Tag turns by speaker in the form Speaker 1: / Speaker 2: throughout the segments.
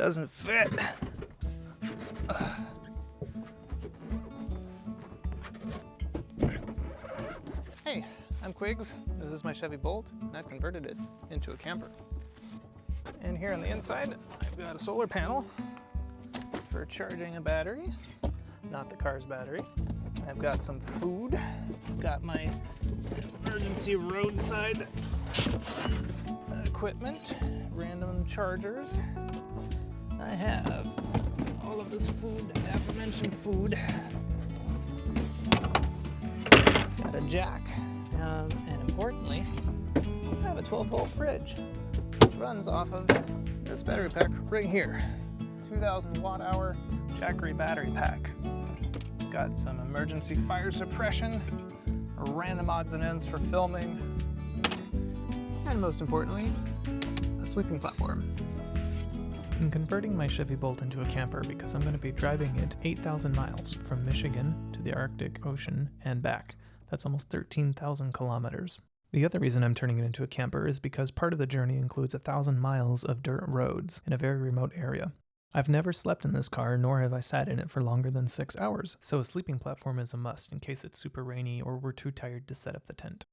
Speaker 1: doesn't fit. Hey, I'm Quiggs. This is my Chevy Bolt, and I've converted it into a camper. And here on the inside, I've got a solar panel for charging a battery, not the car's battery. I've got some food, got my emergency roadside equipment, random chargers. I have all of this food, aforementioned food. Got a jack, and importantly, I have a 12-volt fridge, which runs off of this battery pack right here. 2,000 watt-hour Jackery battery pack. Got some emergency fire suppression, random odds and ends for filming, and most importantly, a sleeping platform. I'm converting my Chevy Bolt into a camper because I'm going to be driving it 8,000 miles from Michigan to the Arctic Ocean and back. That's almost 13,000 kilometers. The other reason I'm turning it into a camper is because part of the journey includes 1,000 miles of dirt roads in a very remote area. I've never slept in this car, nor have I sat in it for longer than 6 hours, so a sleeping platform is a must in case it's super rainy or we're too tired to set up the tent.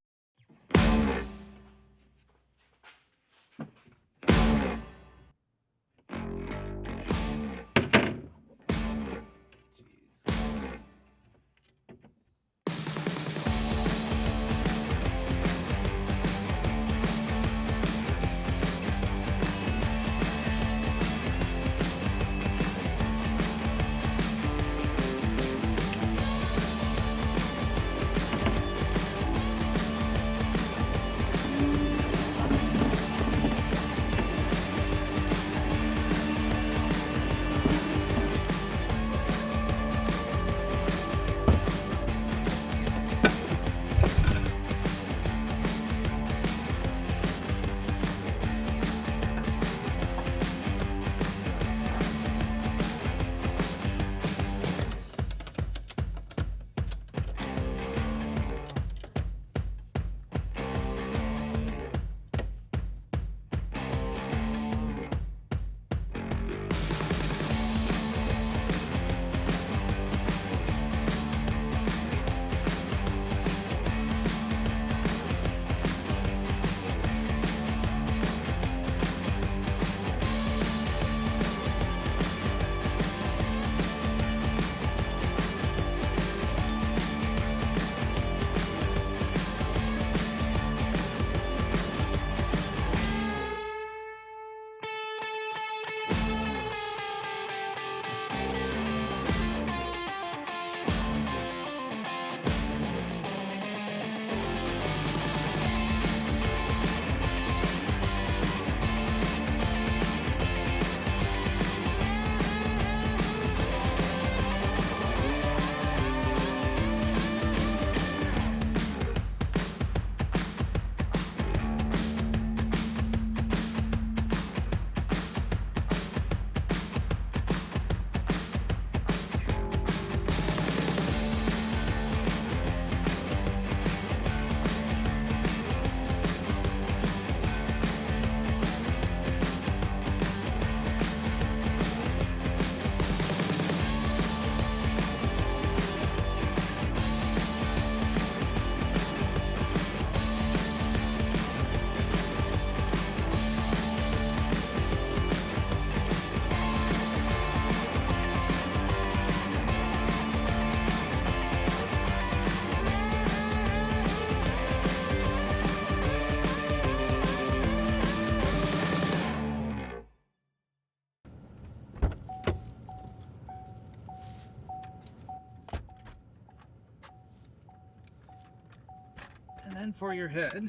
Speaker 1: And then for your head,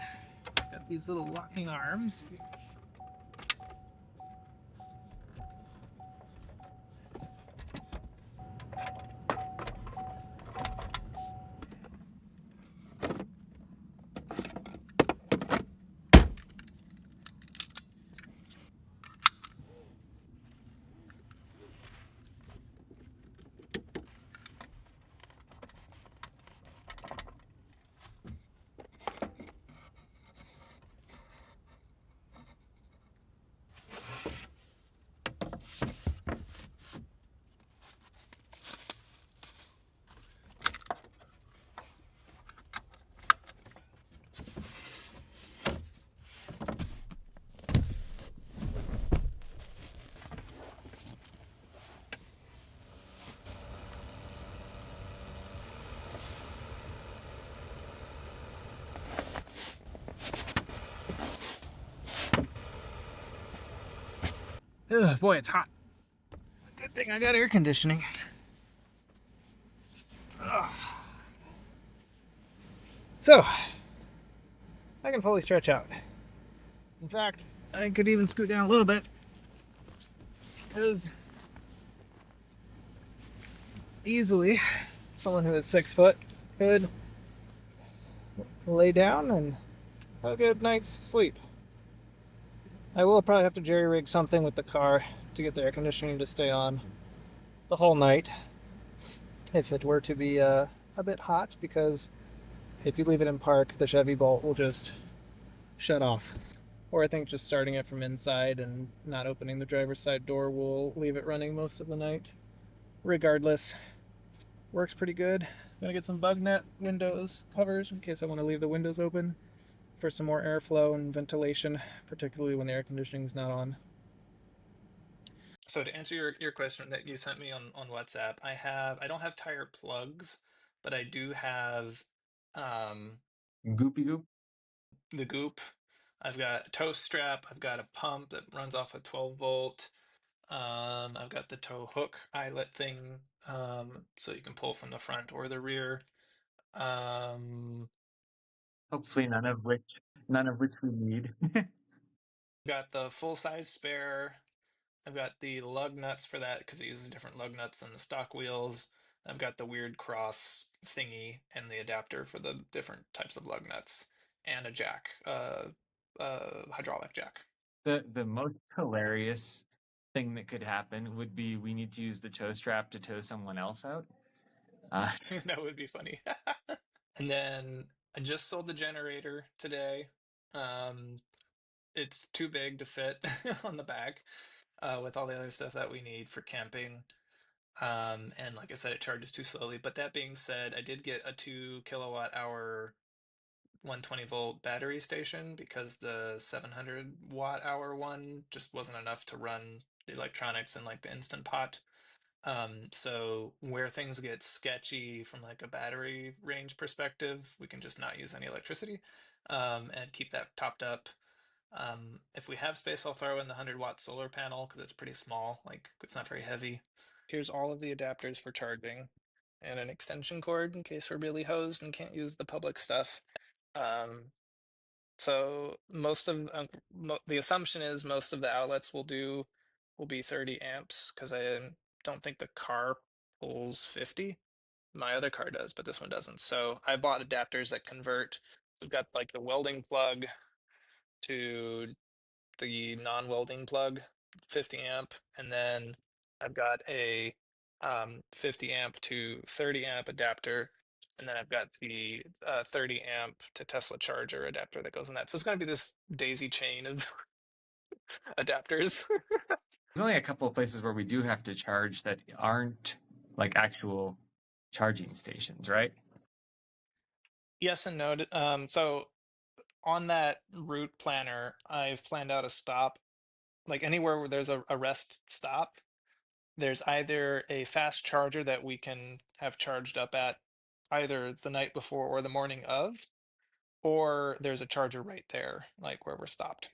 Speaker 1: got these little locking arms. Ugh, boy, it's hot. Good thing I got air conditioning. Ugh. So, I can fully stretch out. In fact, I could even scoot down a little bit because easily someone who is 6 foot could lay down and have a good night's sleep. I will probably have to jerry rig something with the car to get the air conditioning to stay on the whole night if it were to be a bit hot, because if you leave it in park, the Chevy Bolt will just shut off. Or I think just starting it from inside and not opening the driver's side door will leave it running most of the night. Regardless, works pretty good. I'm gonna get some bug net windows covers in case I want to leave the windows open for some more airflow and ventilation, particularly when the air conditioning is not on. So to answer your question that you sent me on WhatsApp, I don't have tire plugs, but I do have
Speaker 2: Goopy goop.
Speaker 1: the goop. I've got a tow strap. I've got a pump that runs off a 12 volt. I've got the tow hook eyelet thing, so you can pull from the front or the rear. Um,
Speaker 2: Hopefully none of which we need.
Speaker 1: got the full size spare. I've got the lug nuts for that because it uses different lug nuts than the stock wheels. I've got the weird cross thingy and the adapter for the different types of lug nuts, and a jack, hydraulic jack.
Speaker 2: The most hilarious thing that could happen would be we need to use the tow strap to tow someone else out. Uh,
Speaker 1: That would be funny. And then I just sold the generator today. Um, it's too big to fit on the back with all the other stuff that we need for camping. And like I said, it charges too slowly. But that being said, I did get a 2 kilowatt hour 120 volt battery station because the 700 watt hour one just wasn't enough to run the electronics and like the Instant Pot. So where things get sketchy from like a battery range perspective, we can just not use any electricity, and keep that topped up. If we have space, I'll throw in the 100-watt solar panel because it's pretty small, like it's not very heavy. Here's all of the adapters for charging and an extension cord in case we're really hosed and can't use the public stuff. Um, so most of the assumption is most of the outlets will be 30 amps because I don't think the car pulls 50. My other car does, but this one doesn't. So I bought adapters that convert. We've got like the welding plug to the non-welding plug, 50 amp, and then I've got a 50 amp to 30 amp adapter, and then I've got the 30 amp to Tesla charger adapter that goes in that. So it's going to be this daisy chain of adapters.
Speaker 2: there's only a couple of places where we do have to charge that aren't like actual charging stations, right?
Speaker 1: Yes and no. So on that route planner, I've planned out a stop, like anywhere where there's a rest stop. There's either a fast charger that we can have charged up at either the night before or the morning of, or there's a charger right there, like where we're stopped.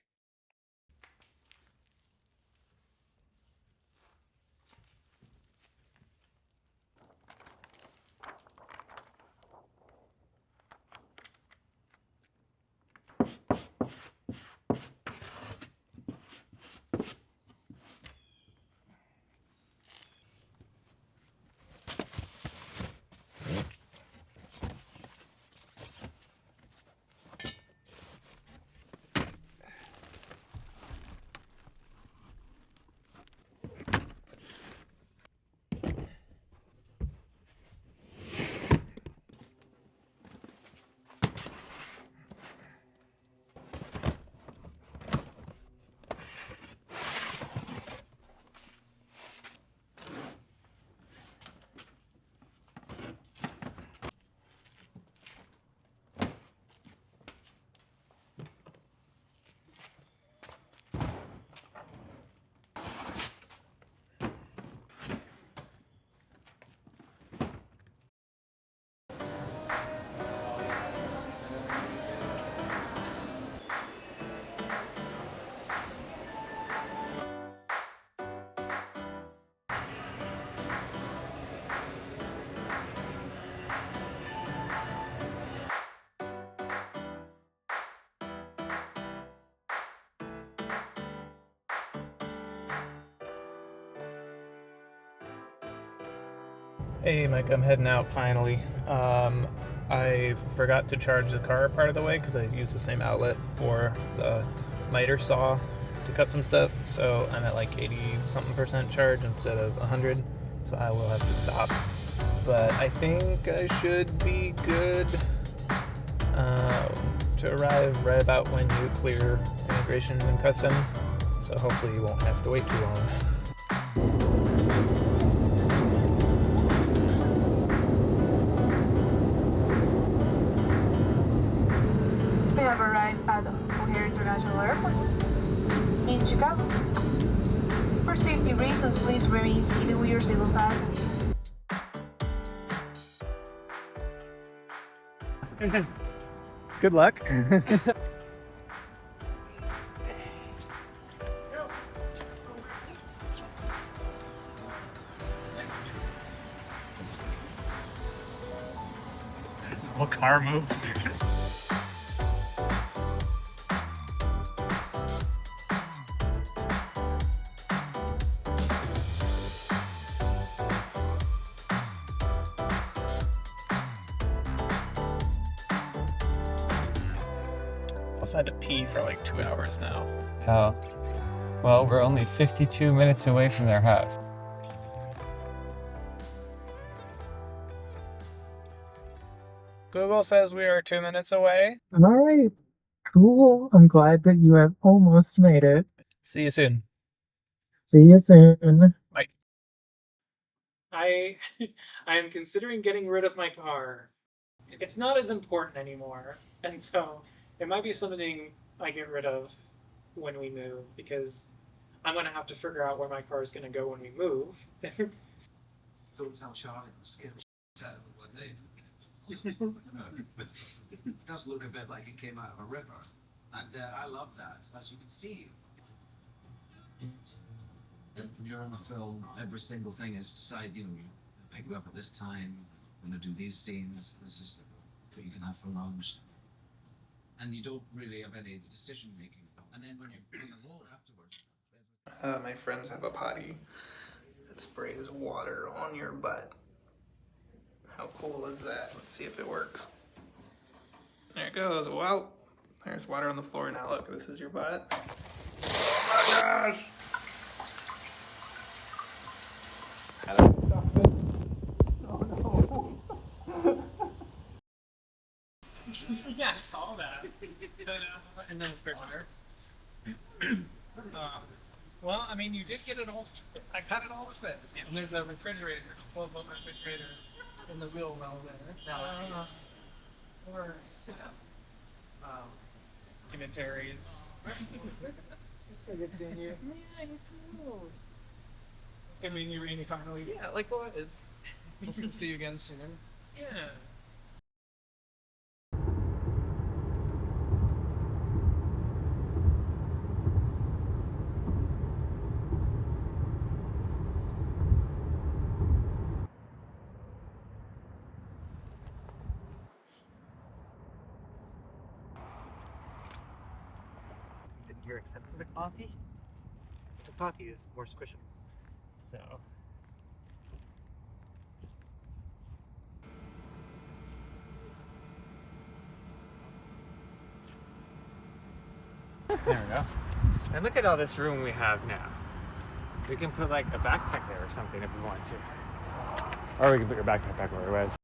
Speaker 1: Hey Mike, I'm heading out finally. I forgot to charge the car part of the way because I used the same outlet for the miter saw to cut some stuff. So I'm at like 80 something percent charge instead of 100. So I will have to stop. But I think I should be good to arrive right about when you clear immigration and customs. So hopefully you won't have to wait too long.
Speaker 3: We have arrived at O'Hare International Airport in Chicago. For safety reasons, please remain seated with your single passenger.
Speaker 1: Good luck.
Speaker 2: What car moves?
Speaker 1: Also had to pee for like 2 hours now.
Speaker 2: Oh. Well, we're only 52 minutes away from their house.
Speaker 1: Google says we are 2 minutes away.
Speaker 4: All right, cool. I'm glad that you have almost made it.
Speaker 1: See you soon.
Speaker 4: See you soon.
Speaker 1: Bye.
Speaker 5: I am considering getting rid of my car. It's not as important anymore, and so it might be something I get rid of when we move, because I'm gonna have to figure out where my car is gonna go when we move.
Speaker 6: Don't tell Charlie the skin out of it one day. It does look a bit like it came out of a river, and I love that. As you can see, when you're on a film, every single thing is decide. You pick you up at this time. I'm gonna do these scenes. This is what you can have for lunch, and you don't really have any decision making. And then when you're in the wall afterwards.
Speaker 1: My friends have a potty that sprays water on your butt. How cool is that? Let's see if it works. There it goes. Wow. There's water on the floor now. Look, this is your butt. Oh my gosh! How do I stop it? Oh no.
Speaker 5: Yeah, I saw that. And then the spare tire. Well, I mean, you did get it all. I got it all fit. And there's a refrigerator, 12-volt refrigerator in the wheel well there. Of course. Unitaries. So good seeing you. Yeah, you too. It's good meeting you, Rainy, finally. Yeah, likewise. Hope to see you again soon. Yeah.
Speaker 7: Here except for the coffee. The coffee is more squishable. So there we go. And look at all this room we have now. We can put like a backpack there or something if we want to. Or we can put your backpack back where it was.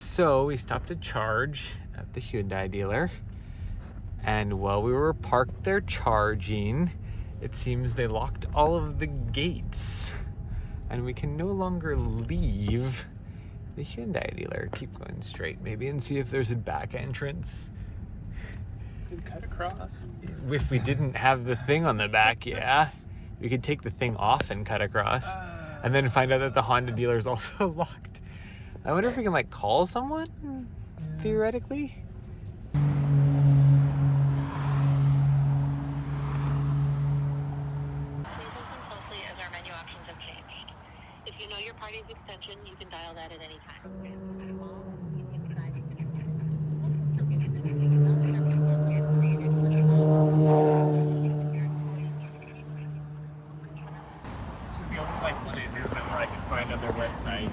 Speaker 7: So we stopped to charge at the Hyundai dealer. And while we were parked there charging, it seems they locked all of the gates. And we can no longer leave the Hyundai dealer. Keep going straight maybe and see if there's a back entrance.
Speaker 1: You can cut across.
Speaker 7: If we didn't have the thing on the back, yeah. We could take the thing off and cut across. And then find out that the Honda dealer is also locked. I wonder if we can like call someone, theoretically.
Speaker 8: As our menu options have changed. If you know your party's extension, you can dial that at any time.
Speaker 7: This is the only like one I knew that where I could find on their website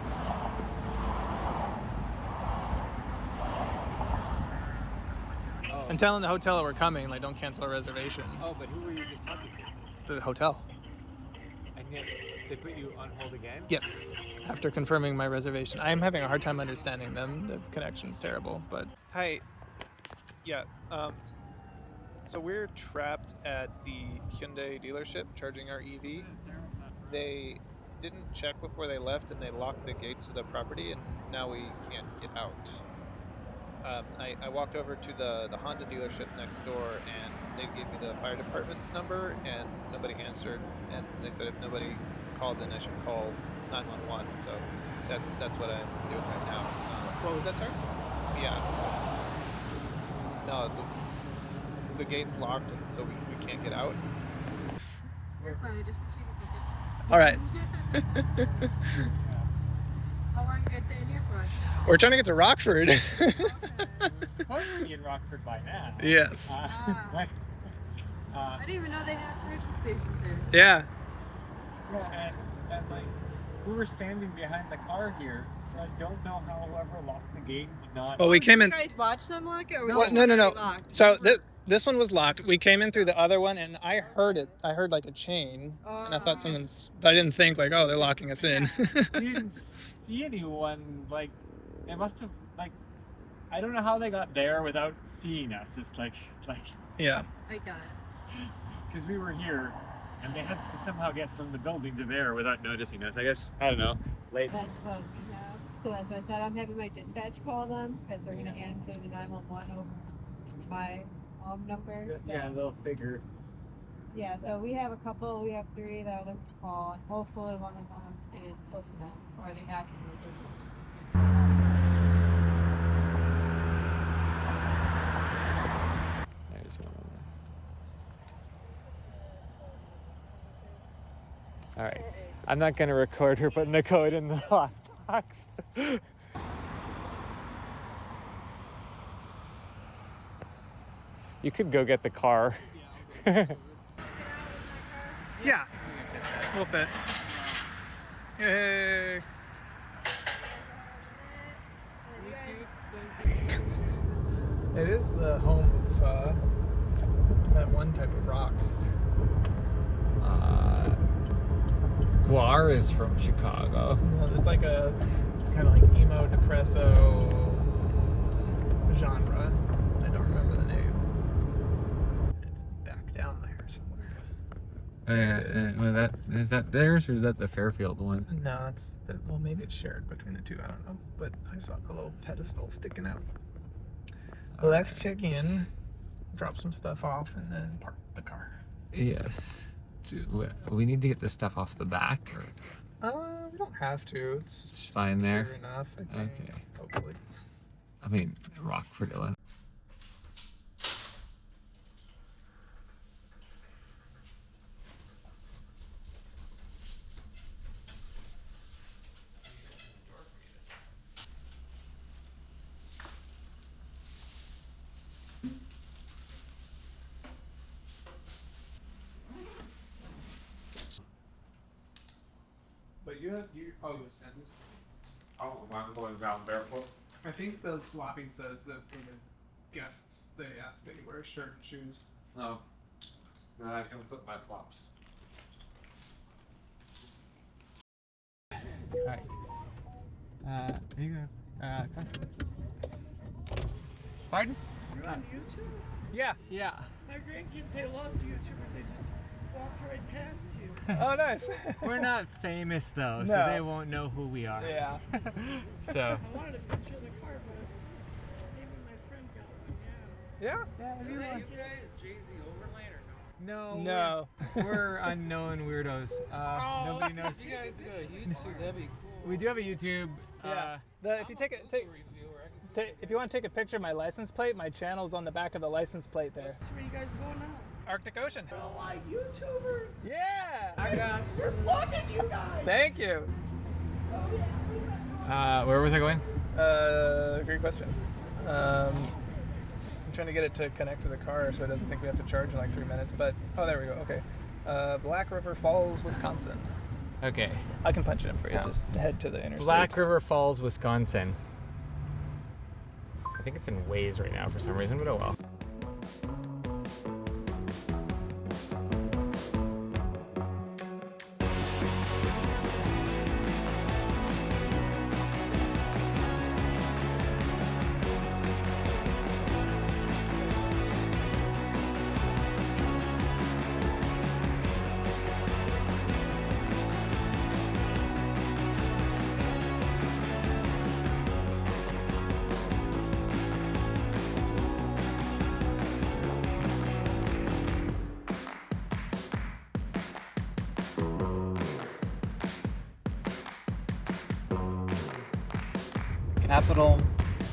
Speaker 1: I'm telling the hotel that we're coming, like, don't cancel our reservation.
Speaker 7: Oh, but who were you just talking to?
Speaker 1: The hotel.
Speaker 7: And yet they put you on hold again?
Speaker 1: Yes. After confirming my reservation. I'm having a hard time understanding them. The connection's terrible, but... Hi. Yeah, so we're trapped at the Hyundai dealership charging our EV. They didn't check before they left and they locked the gates to the property and now we can't get out. I walked over to the Honda dealership next door and they gave me the fire department's number and nobody answered, and they said if nobody called then I should call 911, so that's what I'm doing right now. What was that, sir? Yeah. No, the gate's locked and so we can't get out.
Speaker 9: You're fine, just push your tickets.
Speaker 1: All right.
Speaker 9: How long are you guys staying here for?
Speaker 1: We're trying to get to Rockford.
Speaker 7: We're supposed to be in Rockford by now.
Speaker 1: Yes.
Speaker 7: But,
Speaker 9: I didn't even know they had charging stations there.
Speaker 1: Yeah.
Speaker 7: yeah, and like, we were standing behind the car here, so I don't know how whoever locked the gate would not.
Speaker 1: Well, we came in.
Speaker 9: Did you guys watch them lock it? Or was
Speaker 1: Well,
Speaker 9: it
Speaker 1: no.
Speaker 9: already locked?
Speaker 1: So this one was locked. We came in through the other one, and I heard it. I heard like a chain, and I thought someone's. But I didn't think like, oh, they're locking us in.
Speaker 7: We didn't see anyone. Like, it must have like. I don't know how they got there without seeing us. It's like.
Speaker 1: Yeah.
Speaker 9: I got it.
Speaker 7: Because we were here, and they had to somehow get from the building to there without noticing us. I guess, I don't know, late.
Speaker 9: That's what we have. So that's what I said. I'm having my dispatch call them because they're going to answer the 911 over my number. So.
Speaker 7: Yeah, they'll figure.
Speaker 9: Yeah, so we have a couple, we have 3 that are looking to call, and hopefully one of them is close enough, or they have to be close enough.
Speaker 7: There's one of them. All right, I'm not gonna record her putting the code in the lockbox. You could go get the car.
Speaker 1: Yeah. We'll fit. Yay. It is the home of that one type of rock.
Speaker 7: Guar is from Chicago.
Speaker 1: No, there's like a kind of like emo depresso genre. I don't remember the name. It's back down there somewhere.
Speaker 7: Well, is that theirs or is that the Fairfield one?
Speaker 1: No, well, maybe it's shared between the two. I don't know. But I saw a little pedestal sticking out. Well, let's check in, drop some stuff off, and then park the car.
Speaker 7: Yes. We need to get this stuff off the back.
Speaker 1: We don't have to.
Speaker 7: It's fine there.
Speaker 1: Sure enough, I think.
Speaker 7: Okay.
Speaker 1: Hopefully.
Speaker 7: I mean, Rockford, Illinois.
Speaker 1: But you sent this.
Speaker 7: Oh, I'm going down barefoot.
Speaker 1: I think the lobby says that for the guests, they ask that you wear a shirt and shoes.
Speaker 7: No. No, I can flip my flops. Alright. Here you go. Pardon?
Speaker 10: You're on YouTube?
Speaker 1: Yeah.
Speaker 7: Yeah.
Speaker 10: My grandkids, they love YouTubers. They just walked right past you.
Speaker 1: Oh, nice.
Speaker 7: We're not famous though, so
Speaker 1: No.
Speaker 7: they won't know who we are.
Speaker 1: Yeah.
Speaker 7: So.
Speaker 10: I wanted a picture of the car, but maybe my friend got one,
Speaker 1: Yeah.
Speaker 7: Yeah,
Speaker 10: you guys Jay-Z Overland or no?
Speaker 7: No. We're unknown weirdos. Nobody knows.
Speaker 10: If you guys got a YouTube, that'd be cool.
Speaker 7: We do have a YouTube.
Speaker 1: Yeah. If you take it, if you want to take a picture of my license plate, my channel's on the back of the license plate there.
Speaker 10: Where you guys going now?
Speaker 1: Arctic Ocean.
Speaker 10: Oh, like YouTubers.
Speaker 1: Yeah.
Speaker 10: We're vlogging you guys.
Speaker 1: Thank you.
Speaker 7: Where was I going?
Speaker 1: Great question. I'm trying to get it to connect to the car so it doesn't think we have to charge in like 3 minutes. But oh, there we go. Okay. Black River Falls, Wisconsin.
Speaker 7: Okay.
Speaker 1: I can punch it in for you.
Speaker 7: Yeah.
Speaker 1: Just head to the interstate.
Speaker 7: Black River Falls, Wisconsin. I think it's in Waze right now for some reason, but oh well. Capital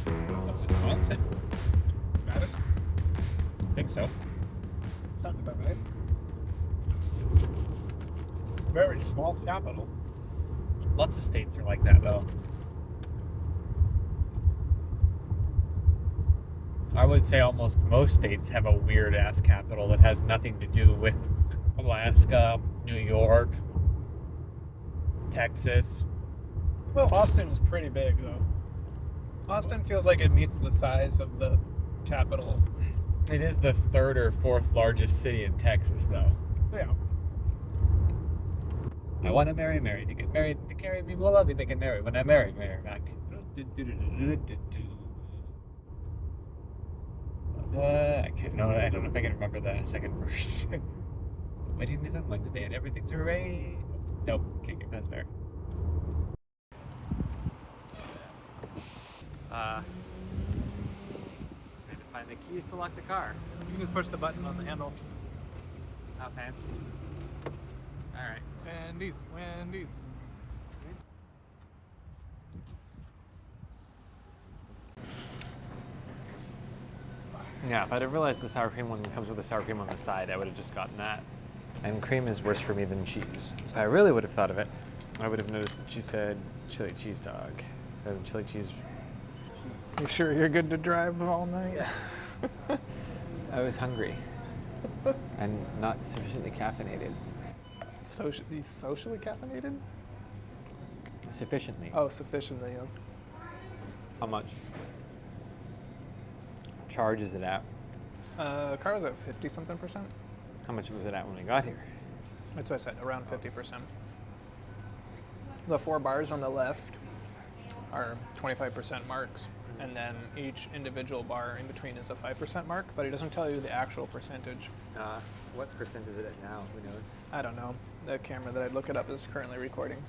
Speaker 7: of Wisconsin.
Speaker 1: Madison?
Speaker 7: I think so.
Speaker 1: Sounds about right. Very small capital.
Speaker 7: Lots of states are like that, though. I would say almost most states have a weird-ass capital that has nothing to do with Alaska, New York, Texas.
Speaker 1: Well, Austin is pretty big, though. Austin feels like it meets the size of the capital.
Speaker 7: It is the third or fourth largest city in Texas, though.
Speaker 1: Yeah.
Speaker 7: I want to marry Mary to get married to carry me. Well, I'll be making Mary when I marry Mary back. I can't. No, I don't know if I can remember the second verse. The wedding is on Wednesday and everything's hooray. Nope, can't get past there. I had to find the keys to lock the car.
Speaker 1: You can just push the button on the handle.
Speaker 7: How fancy. Alright.
Speaker 1: Wendy's.
Speaker 7: Yeah, if I'd have realized the sour cream one comes with the sour cream on the side, I would have just gotten that. And cream is worse for me than cheese. If I really would have thought of it, I would have noticed that she said chili cheese dog. Chili cheese.
Speaker 1: You sure you're good to drive all night?
Speaker 7: Yeah. I was hungry and not sufficiently caffeinated.
Speaker 1: Socially caffeinated?
Speaker 7: Sufficiently.
Speaker 1: Oh, sufficiently, yeah.
Speaker 7: How much? Charge is it at?
Speaker 1: Car was at 50-something%.
Speaker 7: How much was it at when we got here?
Speaker 1: That's what I said, around 50%. The 4 bars on the left are 25% marks, and then each individual bar in between is a 5% mark, but it doesn't tell you the actual percentage.
Speaker 7: What percent is it at now? Who knows?
Speaker 1: I don't know. The camera that I'd look it up is currently recording.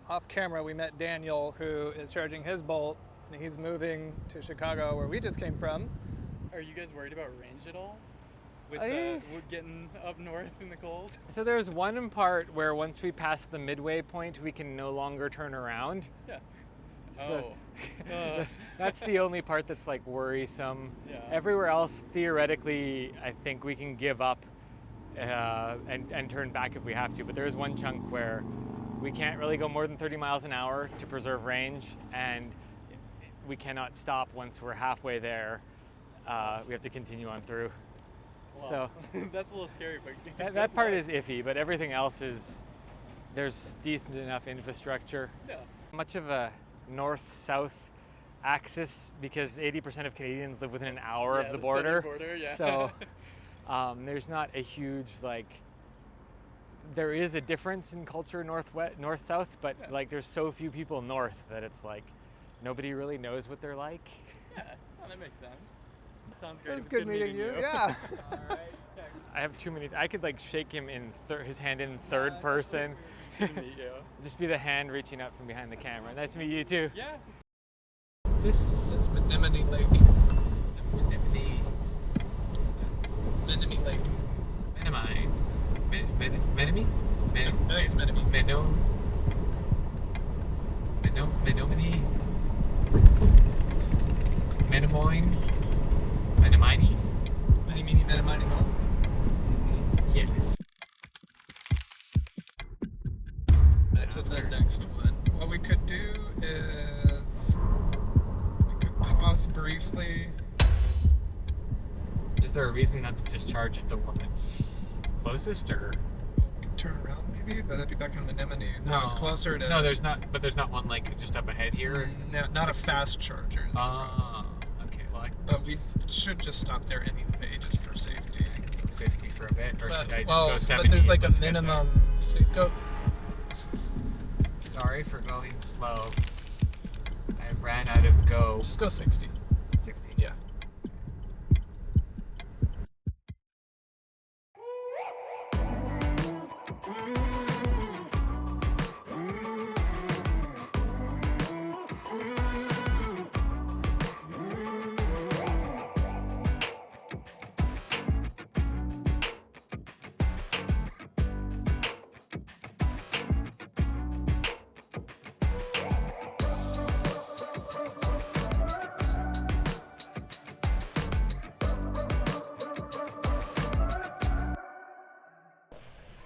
Speaker 1: Off camera, we met Daniel, who is charging his Bolt, and he's moving to Chicago, where we just came from.
Speaker 11: Are you guys worried about range at all? With getting up north in the cold?
Speaker 7: So there's one part where once we pass the midway point, we can no longer turn around.
Speaker 11: Yeah.
Speaker 7: So that's the only part that's like worrisome.
Speaker 11: Yeah.
Speaker 7: Everywhere else, theoretically, I think we can give up and turn back if we have to. But there is one chunk where we can't really go more than 30 miles an hour to preserve range, and we cannot stop once we're halfway there. We have to continue on through.
Speaker 11: Wow.
Speaker 7: So
Speaker 11: that's a little scary, but
Speaker 7: that part is iffy, but everything else is, there's decent enough infrastructure.
Speaker 11: Yeah.
Speaker 7: Much of a north-south axis because 80% of Canadians live within an hour of the border.
Speaker 11: Yeah.
Speaker 7: So there's not a huge there is a difference in culture north-south, but like there's so few people north that it's like nobody really knows what they're like.
Speaker 11: Yeah, well, that makes sense. Sounds great.
Speaker 1: It's good meeting you. Yeah.
Speaker 11: All right.
Speaker 7: I have too many. I could like shake him in his hand in third person.
Speaker 11: Good to meet you.
Speaker 7: Just be the hand reaching out from behind the camera. Nice to meet you too.
Speaker 11: Yeah.
Speaker 1: This is Menominee Lake.
Speaker 7: Menominee
Speaker 1: Lake.
Speaker 7: Menominee. Menominee?
Speaker 1: I think it's Menominee.
Speaker 7: Menominee. Menomoine. Menominee.
Speaker 1: Menominee Mo.
Speaker 7: Yes.
Speaker 1: To the next one. What we could do is we could pause briefly.
Speaker 7: Is there a reason not to just charge at the one that's closest, or?
Speaker 1: We could turn around maybe, but that'd be back on Menominee. No, it's closer to.
Speaker 7: No, there's not. But there's not one like just up ahead here.
Speaker 1: No, not a fast charger.
Speaker 7: Okay. Well,
Speaker 1: but we should just stop there anyway, just for safety.
Speaker 7: 50 for a bit, or should I just go 70?
Speaker 1: But there's like a minimum. So go.
Speaker 7: Sorry for going slow. I ran out of go.
Speaker 1: Just go 60.
Speaker 7: 60.
Speaker 1: Yeah.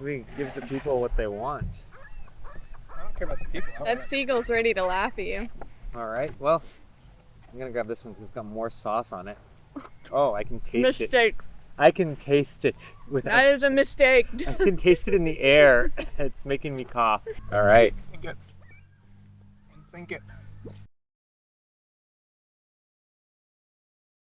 Speaker 7: We give the people what they want.
Speaker 1: I don't care about the people.
Speaker 12: That seagull's ready to laugh at you.
Speaker 7: All right, well, I'm gonna grab this one because it's got more sauce on it. Oh, I can taste it.
Speaker 12: Mistake.
Speaker 7: I can taste it.
Speaker 12: That is a mistake.
Speaker 7: I can taste it in the air. It's making me cough. All right.
Speaker 1: Sink it. Sink it.